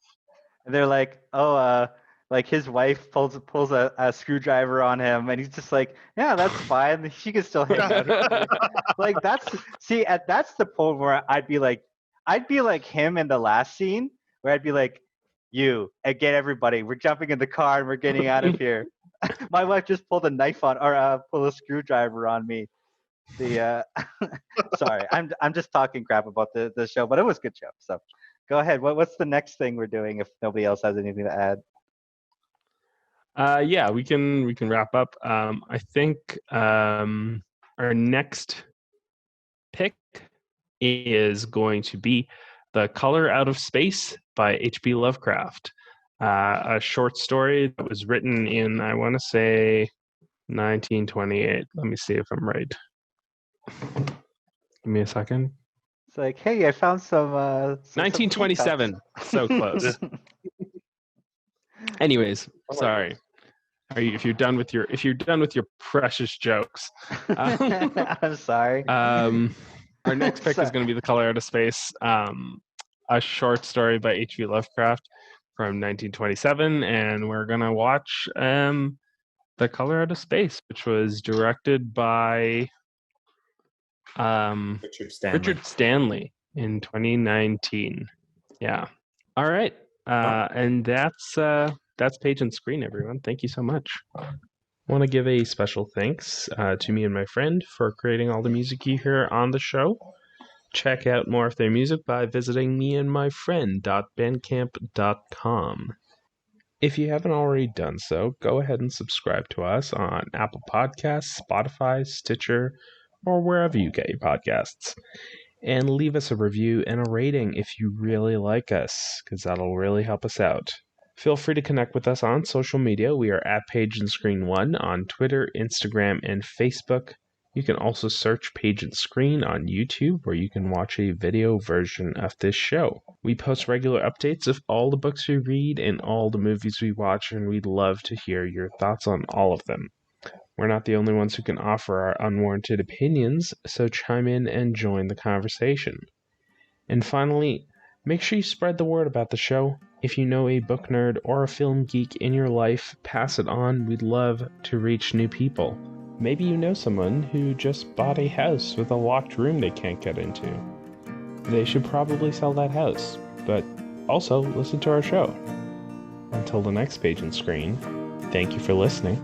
And they're like, oh, like his wife pulls a screwdriver on him, and he's just like, yeah, that's fine. She can still hang out here. Like that's the point where I'd be like him in the last scene, where I'd be like, you and get everybody. We're jumping in the car and we're getting out of here. My wife just pulled a knife on or pulled a screwdriver on me. The sorry, I'm just talking crap about the show, but it was a good show. So go ahead. What's the next thing we're doing if nobody else has anything to add? Yeah, we can wrap up. I think our next pick is going to be The Color Out of Space by H.P. Lovecraft, a short story that was written in, I want to say, 1928. Let me see if I'm right. Give me a second. It's like, hey, I found some 1927. So close. Anyways, sorry. If you're done with your precious jokes, I'm sorry. Our next pick is going to be The Color Out of Space, a short story by H.P. Lovecraft from 1927, and we're going to watch The Color Out of Space, which was directed by Richard Stanley in 2019. Yeah. All right. And that's Page and Screen, everyone. Thank you so much. I want to give a special thanks to me and my friend for creating all the music you hear on the show. Check out more of their music by visiting meandmyfriend.bandcamp.com. If you haven't already done so, go ahead and subscribe to us on Apple Podcasts, Spotify, Stitcher, or wherever you get your podcasts. And leave us a review and a rating if you really like us, because that'll really help us out. Feel free to connect with us on social media. We are at Page and Screen 1 on Twitter, Instagram, and Facebook. You can also search Page and Screen on YouTube, where you can watch a video version of this show. We post regular updates of all the books we read and all the movies we watch, and we'd love to hear your thoughts on all of them. We're not the only ones who can offer our unwarranted opinions, so chime in and join the conversation. And finally, make sure you spread the word about the show. If you know a book nerd or a film geek in your life, pass it on. We'd love to reach new people. Maybe you know someone who just bought a house with a locked room they can't get into. They should probably sell that house, but also listen to our show. Until the next Page and Screen, thank you for listening.